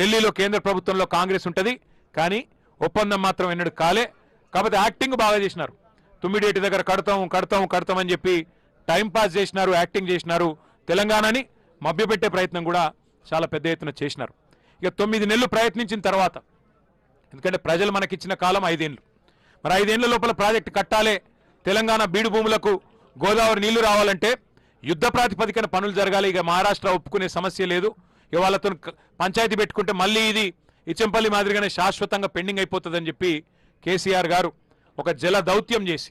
ఢిల్లీలో కేంద్ర ప్రభుత్వంలో కాంగ్రెస్ ఉంటుంది, కానీ ఒప్పందం మాత్రం ఎన్నడూ కాలే. కాకపోతే యాక్టింగ్ బాగా చేసినారు. తుమ్మిడేటి దగ్గర కడతాం అని చెప్పి టైంపాస్ చేసినారు, యాక్టింగ్ చేసినారు. తెలంగాణని మభ్యపెట్టే ప్రయత్నం కూడా చాలా పెద్ద ఎత్తున చేసినారు. ఇక 9 నెలలు ప్రయత్నించిన తర్వాత, ఎందుకంటే ప్రజలు మనకిచ్చిన కాలం 5 ఏళ్ళు, మరి 5 ఏళ్ల లోపల ప్రాజెక్టు కట్టాలే, తెలంగాణ బీడు భూములకు గోదావరి నీళ్లు రావాలంటే యుద్ధ ప్రాతిపదికన పనులు జరగాలి. ఇక మహారాష్ట్ర ఒప్పుకునే సమస్య లేదు. ఇక వాళ్ళతో పంచాయతీ పెట్టుకుంటే మళ్ళీ ఇది ఇచ్చంపల్లి మాదిరిగానే శాశ్వతంగా పెండింగ్ అయిపోతుందని చెప్పి కేసీఆర్ గారు ఒక జల దౌత్యం చేసి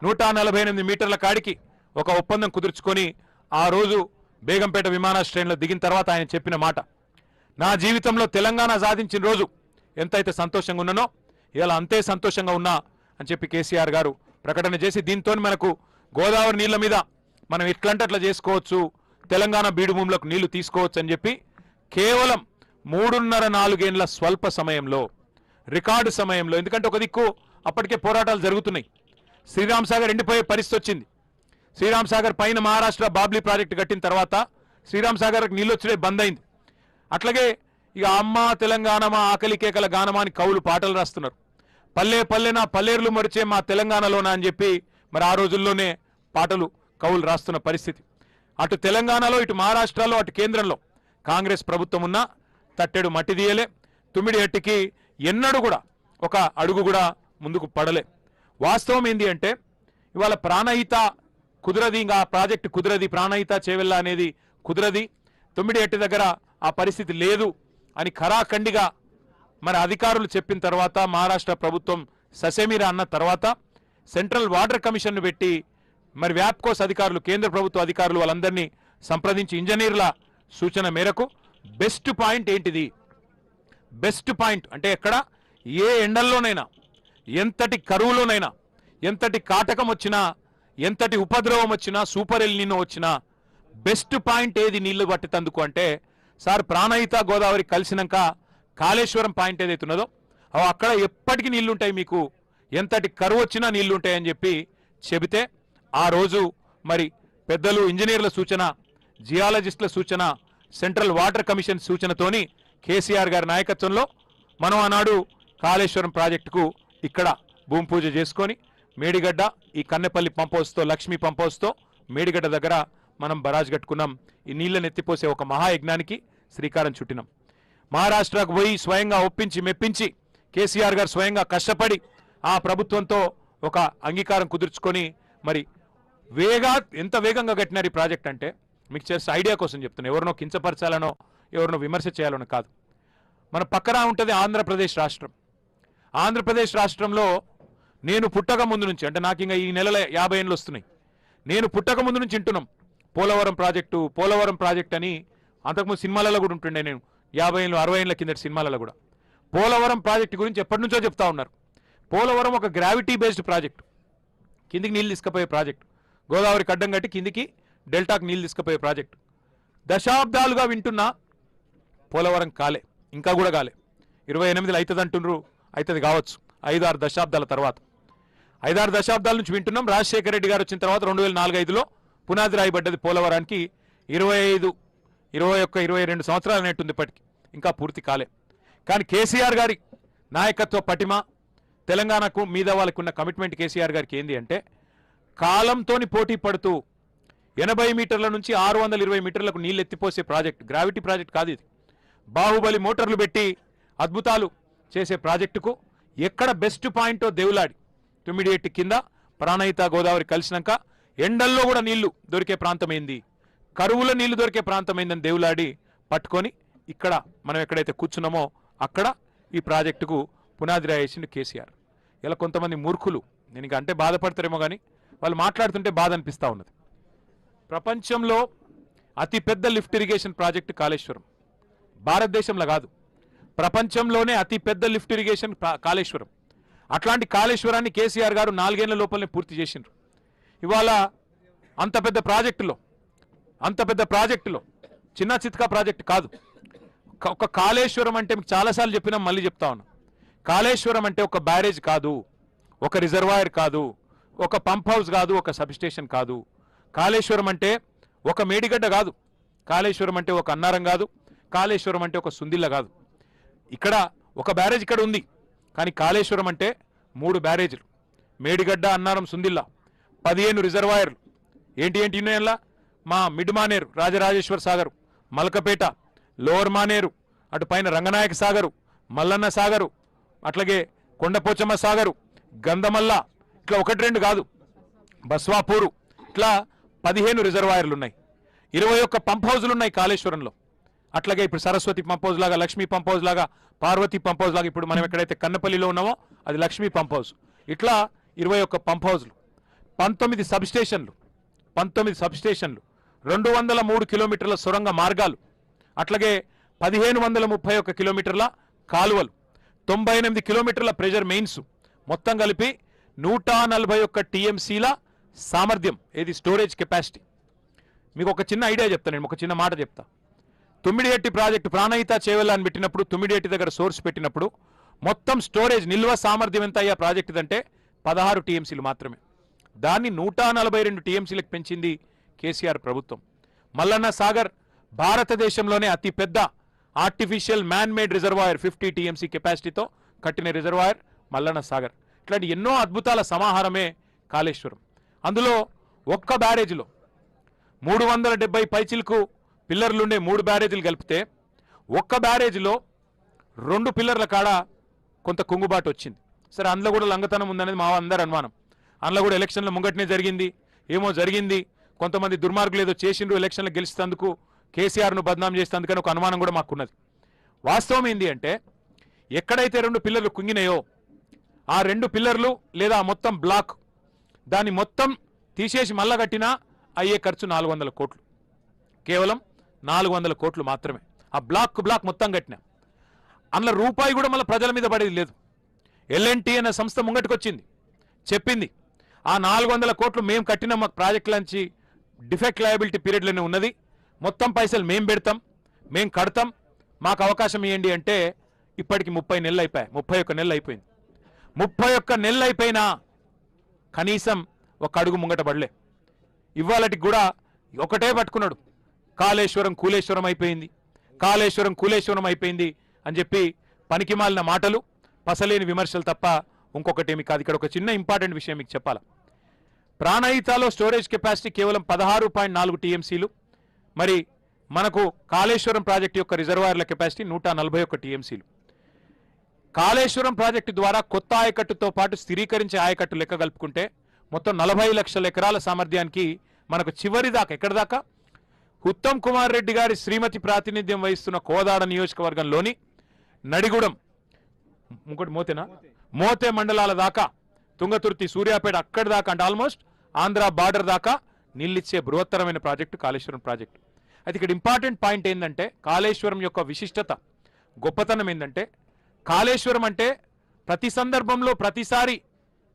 148 మీటర్ల కాడికి ఒక ఒప్పందం కుదుర్చుకొని ఆ రోజు బేగంపేట విమానాశ్రయంలో దిగిన తర్వాత ఆయన చెప్పిన మాట, నా జీవితంలో తెలంగాణ సాధించిన రోజు ఎంతైతే సంతోషంగా ఉన్నానో ఇలా అంతే సంతోషంగా ఉన్నా అని చెప్పి కేసీఆర్ గారు ప్రకటన చేసి, దీంతో మనకు గోదావరి నీళ్ల మీద మనం ఎట్లంటే అట్లా చేసుకోవచ్చు, తెలంగాణ బీడు భూములకు నీళ్లు తీసుకోవచ్చు అని చెప్పి కేవలం 3.5-4 ఏళ్ల స్వల్ప సమయంలో, రికార్డు సమయంలో, ఎందుకంటే ఒక దిక్కు అప్పటికే పోరాటాలు జరుగుతున్నాయి, శ్రీరామ్ సాగర్ ఎండిపోయే పరిస్థితి వచ్చింది. శ్రీరామ్ సాగర్ పైన మహారాష్ట్ర బాబ్లీ ప్రాజెక్టు కట్టిన తర్వాత శ్రీరామ్ సాగర్కి నీళ్ళు వచ్చే బంద్ అయింది. అట్లాగే ఇక అమ్మ తెలంగాణ మా ఆకలి కేకల గానమాని కవులు పాటలు రాస్తున్నారు. పల్లె పల్లెనా పల్లేరులు మరిచే మా తెలంగాణలోనా అని చెప్పి మరి ఆ రోజుల్లోనే పాటలు కవులు రాస్తున్న పరిస్థితి. అటు తెలంగాణలో, ఇటు మహారాష్ట్రలో, అటు కేంద్రంలో కాంగ్రెస్ ప్రభుత్వం ఉన్నా తట్టెడు మట్టి తీయలే. తుమ్మిడి హట్టికి ఎన్నడూ కూడా ఒక అడుగు కూడా ముందుకు పడలే. వాస్తవం ఏంటి అంటే ఇవాళ ప్రాణహిత కుదరది, ఇంకా ఆ ప్రాజెక్టు కుదరది, ప్రాణహిత చేవెళ్ళ అనేది కుదరది, తుమ్మిడి హట్టి దగ్గర ఆ పరిస్థితి లేదు అని ఖరాఖండిగా మరి అధికారులు చెప్పిన తర్వాత, మహారాష్ట్ర ప్రభుత్వం ససేమిరా అన్న తర్వాత సెంట్రల్ వాటర్ కమిషన్ను పెట్టి మరి వ్యాప్కోస్ అధికారులు, కేంద్ర ప్రభుత్వ అధికారులు వాళ్ళందరినీ సంప్రదించి ఇంజనీర్ల సూచన మేరకు బెస్ట్ పాయింట్ ఏంటిది, బెస్ట్ పాయింట్ అంటే ఎక్కడ ఏ ఎండల్లోనైనా, ఎంతటి కరువులోనైనా, ఎంతటి కాటకం వచ్చినా, ఎంతటి ఉపద్రవం వచ్చినా, సూపర్ ఎల్ నినో వచ్చినా బెస్ట్ పాయింట్ ఏది నీళ్లు పట్టేందుకు అంటే, సార్ ప్రాణహిత గోదావరి కలిసినాక కాళేశ్వరం పాయింట్ ఏదైతే ఉన్నదో అక్కడ ఎప్పటికీ నీళ్లుంటాయి, మీకు ఎంతటి కరువు వచ్చినా నీళ్లుంటాయని చెప్పి చెబితే, ఆ రోజు మరి పెద్దలు ఇంజనీర్ల సూచన, జియాలజిస్టుల సూచన, సెంట్రల్ వాటర్ కమిషన్ సూచనతోని కేసీఆర్ గారి నాయకత్వంలో మనం ఆనాడు కాళేశ్వరం ప్రాజెక్టుకు ఇక్కడ భూమి పూజ చేసుకొని మేడిగడ్డ, ఈ కన్నెపల్లి పంప్ హౌస్తో, లక్ష్మీ పంప్ హౌస్తో మేడిగడ్డ దగ్గర మనం బరాజ్ కట్టుకున్నాం. ఈ నీళ్ళని ఎత్తిపోసే ఒక మహాయజ్ఞానికి శ్రీకారం చుట్టినాం. మహారాష్ట్రకు పోయి స్వయంగా ఒప్పించి మెప్పించి కేసీఆర్ గారు స్వయంగా కష్టపడి ఆ ప్రభుత్వంతో ఒక అంగీకారం కుదుర్చుకొని మరి ఎంత వేగంగా కట్టినారు ఈ ప్రాజెక్ట్ అంటే మీకు చేసే ఐడియా కోసం చెప్తున్నా. ఎవరినో కించపరచాలనో ఎవరినో విమర్శ చేయాలనో కాదు. మన పక్కన ఉంటుంది ఆంధ్రప్రదేశ్ రాష్ట్రం. ఆంధ్రప్రదేశ్ రాష్ట్రంలో నేను పుట్టక ముందు నుంచి, అంటే నాకు ఇంకా ఈ నెలలో 50 ఏళ్ళు వస్తున్నాయి, నేను పుట్టక ముందు నుంచి వింటున్నాం పోలవరం ప్రాజెక్ట్ అని. అంతకుముందు సినిమాలలో కూడా ఉంటుండే, నేను 50 ఏళ్ళు 60 ఏళ్ళ కిందటి సినిమాలలో కూడా పోలవరం ప్రాజెక్టు గురించి ఎప్పటి నుంచో చెప్తా ఉన్నారు. పోలవరం ఒక గ్రావిటీ బేస్డ్ ప్రాజెక్టు, కిందికి నీళ్ళు తీసుకుపోయే ప్రాజెక్టు, గోదావరికి అడ్డం కట్టి కిందికి డెల్టాకు నీళ్ళు తీసుకుపోయే ప్రాజెక్టు. దశాబ్దాలుగా వింటున్నా పోలవరం కాలే, ఇంకా కూడా కాలే. 28 అవుతుంది అంటున్నారు, అవుతుంది కావచ్చు 5-6 దశాబ్దాల తర్వాత. 5-6 దశాబ్దాల నుంచి వింటున్నాం. రాజశేఖర రెడ్డి గారు వచ్చిన తర్వాత 2004-05లో పునాది రాయబడ్డది పోలవరానికి. 25, 21, 22 సంవత్సరాలు అనేట్టుంది ఇప్పటికి, ఇంకా పూర్తి కాలే. కానీ కేసీఆర్ గారి నాయకత్వ పటిమ, తెలంగాణకు మీద వాళ్ళకు ఉన్న కమిట్మెంట్ కేసీఆర్ గారికి ఏంది అంటే, కాలంతోని పోటీ పడుతూ 80 మీటర్ల నుంచి 620 మీటర్లకు నీళ్ళు ఎత్తిపోసే ప్రాజెక్ట్, గ్రావిటీ ప్రాజెక్ట్ కాదు ఇది, బాహుబలి మోటార్లు పెట్టి అద్భుతాలు చేసే ప్రాజెక్టుకు ఎక్కడ బెస్ట్ పాయింటో దేవులాడి, తుమ్మిడిఎట్టి కింద ప్రాణహిత గోదావరి కలిసినాక ఎండల్లో కూడా నీళ్లు దొరికే ప్రాంతమైంది, కరువుల నీళ్లు దొరికే ప్రాంతమైందని దేవులాడి పట్టుకొని ఇక్కడ మనం ఎక్కడైతే కూర్చున్నామో అక్కడ ఈ ప్రాజెక్టుకు పునాది రాయేసింది కేసీఆర్. ఇలా కొంతమంది మూర్ఖులు, నేను ఇక అంటే బాధపడతారేమో కానీ వాళ్ళు మాట్లాడుతుంటే బాధ అనిపిస్తూ ఉన్నది. ప్రపంచంలో అతిపెద్ద లిఫ్ట్ ఇరిగేషన్ ప్రాజెక్టు కాళేశ్వరం, భారతదేశంలో కాదు ప్రపంచంలోనే అతిపెద్ద లిఫ్ట్ ఇరిగేషన్ కాళేశ్వరం. అట్లాంటి కాళేశ్వరాన్ని కేసీఆర్ గారు 4 ఏళ్ల లోపలనే పూర్తి చేసిండ్రు. ఇవాళ అంత పెద్ద ప్రాజెక్టులో చిన్న చిత్కా ప్రాజెక్టు కాదు. ఒక కాళేశ్వరం అంటే మీకు చాలాసార్లు చెప్పినాం, మళ్ళీ చెప్తా ఉన్నాం. కాళేశ్వరం అంటే ఒక బ్యారేజ్ కాదు, ఒక రిజర్వాయర్ కాదు, ఒక పంప్ హౌస్ కాదు, ఒక సబ్స్టేషన్ కాదు. కాళేశ్వరం అంటే ఒక మేడిగడ్డ కాదు, కాళేశ్వరం అంటే ఒక అన్నారం కాదు, కాళేశ్వరం అంటే ఒక సుందిల్ల కాదు. ఇక్కడ ఒక బ్యారేజ్ ఇక్కడ ఉంది, కానీ కాళేశ్వరం అంటే 3 బ్యారేజీలు, మేడిగడ్డ, అన్నారం, సుందిల్లా, 15 రిజర్వాయర్లు. ఏంటి ఉన్నాయల్లా? మా మిడ్ మానేరు, రాజరాజేశ్వర సాగరు, మలకపేట, లోవర్ మానేరు, అటు పైన రంగనాయక సాగరు, మల్లన్న సాగరు, అట్లాగే కొండపోచమ్మ సాగరు, గంధమల్ల, ఇట్లా 1-2 కాదు, బస్వాపూరు, ఇట్లా 15 రిజర్వాయర్లు ఉన్నాయి. 21 పంప్ హౌజులు ఉన్నాయి కాళేశ్వరంలో. అట్లాగే ఇప్పుడు సరస్వతి పంప్ హౌజ్ లాగా, లక్ష్మీ పంప్ హౌజ్ లాగా, పార్వతి పంప్ హౌజ్ లాగా, ఇప్పుడు మనం ఎక్కడైతే కన్నపల్లిలో ఉన్నామో అది లక్ష్మీ పంప్ హౌజ్. ఇట్లా 21 పంప్ హౌజ్లు, 19 సబ్స్టేషన్లు, 203 కిలోమీటర్ల సొరంగ మార్గాలు, అట్లాగే 1531 కిలోమీటర్ల కాలువలు, 98 కిలోమీటర్ల ప్రెజర్ మెయిన్స్, మొత్తం కలిపి 141 టీఎంసీల సామర్థ్యం. ఏది స్టోరేజ్ కెపాసిటీ. మీకు ఒక చిన్న ఐడియా చెప్తాను, నేను ఒక చిన్న మాట చెప్తా. తుమ్మిడిహెట్టి ప్రాజెక్టు ప్రాణహిత చేవెళ్ళ అని పెట్టినప్పుడు, తుమ్మిడిహెట్టి దగ్గర సోర్స్ పెట్టినప్పుడు మొత్తం స్టోరేజ్ నిల్వ సామర్థ్యం ఎంత అయ్యా ప్రాజెక్టు అంటే 16 టీఎంసీలు మాత్రమే. దాన్ని 142 టీఎంసీలకు పెంచింది కేసీఆర్ ప్రభుత్వం. మల్లన్న సాగర్ భారతదేశంలోనే అతి పెద్ద artificial man made reservoir, 50 TMC కెపాసిటీతో కట్టిన రిజర్వాయర్ మల్లన్న సాగర్. ఇట్లాంటి ఎన్నో అద్భుతాల సమాహారమే కాళేశ్వరం. అందులో ఒక్క బ్యారేజీలో 370 పైచిలకు పిల్లర్లుండే 3 బ్యారేజీలు కలిపితే ఒక్క బ్యారేజీలో 2 పిల్లర్ల కాడ కొంత కుంగుబాటు వచ్చింది. సరే, అందులో కూడా లంగతనం ఉందనేది మా అందరి అనుమానం. అందులో కూడా ఎలక్షన్ల ముంగటనే జరిగింది, ఏమో జరిగింది, కొంతమంది దుర్మార్గులు ఏదో చేసిండ్రు, ఎలక్షన్లు గెలిచేందుకు కేసీఆర్ను బద్నాం చేసేందుకని ఒక అనుమానం కూడా మాకున్నది. వాస్తవం ఏంటి అంటే, ఎక్కడైతే 2 పిల్లర్లు కుంగినాయో ఆ 2 పిల్లర్లు లేదా మొత్తం బ్లాక్, దాన్ని మొత్తం తీసేసి మళ్ళా కట్టినా అయ్యే ఖర్చు 400 కోట్లు, కేవలం 400 కోట్లు మాత్రమే. ఆ బ్లాక్ మొత్తం కట్టినా అందులో రూపాయి కూడా మళ్ళీ ప్రజల మీద పడేది లేదు. ఎల్ఎన్టీ అనే సంస్థ ముంగటికొచ్చింది, చెప్పింది ఆ 400 కోట్లు మేము కట్టిన మా ప్రాజెక్టుల నుంచి డిఫెక్ట్ లయబిలిటీ పీరియడ్లోనే ఉన్నది, మొత్తం పైసలు మేము పెడతాం, మేము కడతాం, మాకు అవకాశం ఇవ్వండి అంటే ఇప్పటికి 30 నెలలు అయిపోయాయి, 31 నెలలు అయిపోయింది. 31 నెలలు అయిపోయినా కనీసం ఒక అడుగు ముంగట పడలే. ఇవాళటికి కూడా ఒకటే పట్టుకున్నాడు, కాళేశ్వరం కూలేశ్వరం అయిపోయింది, కాళేశ్వరం కూలేశ్వరం అయిపోయింది అని చెప్పి పనికిమాలిన మాటలు, పసలేని విమర్శలు తప్ప ఇంకొకటేమి కాదు. ఇక్కడ ఒక చిన్న ఇంపార్టెంట్ విషయం మీకు చెప్పాలా. ప్రాణహితలో స్టోరేజ్ కెపాసిటీ కేవలం 16.4 టీఎంసీలు. మరి మనకు కాళేశ్వరం ప్రాజెక్టు యొక్క రిజర్వాయర్ల కెపాసిటీ 141 టీఎంసీలు. కాళేశ్వరం ప్రాజెక్టు ద్వారా కొత్త ఆయకట్టుతో పాటు స్థిరీకరించే ఆయకట్టు లెక్క కలుపుకుంటే మొత్తం 40 లక్షల ఎకరాల సామర్థ్యానికి మనకు చివరి దాకా, ఎక్కడి దాకా, ఉత్తమ్ కుమార్ రెడ్డి గారి శ్రీమతి ప్రాతినిధ్యం వహిస్తున్న కోదాడ నియోజకవర్గంలోని నడిగూడెం, ఇంకోటి మోతే మండలాల దాకా, తుంగతుర్తి, సూర్యాపేట, అక్కడి దాకా, అంటే ఆల్మోస్ట్ ఆంధ్ర బార్డర్ దాకా నీళ్ళిచ్చే బృహత్తరమైన ప్రాజెక్టు కాళేశ్వరం ప్రాజెక్టు. అయితే ఇక్కడ ఇంపార్టెంట్ పాయింట్ ఏంటంటే, కాళేశ్వరం యొక్క విశిష్టత, గొప్పతనం ఏంటంటే, కాళేశ్వరం అంటే ప్రతి సందర్భంలో ప్రతిసారి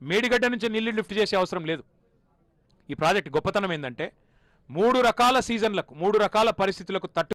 మేడిగడ్డ నుంచి నీళ్లు లిఫ్ట్ చేసే అవసరం లేదు. ఈ ప్రాజెక్ట్ గొప్పతనం ఏంటంటే 3 రకాల సీజన్లకు, 3 రకాల పరిస్థితులకు తట్టు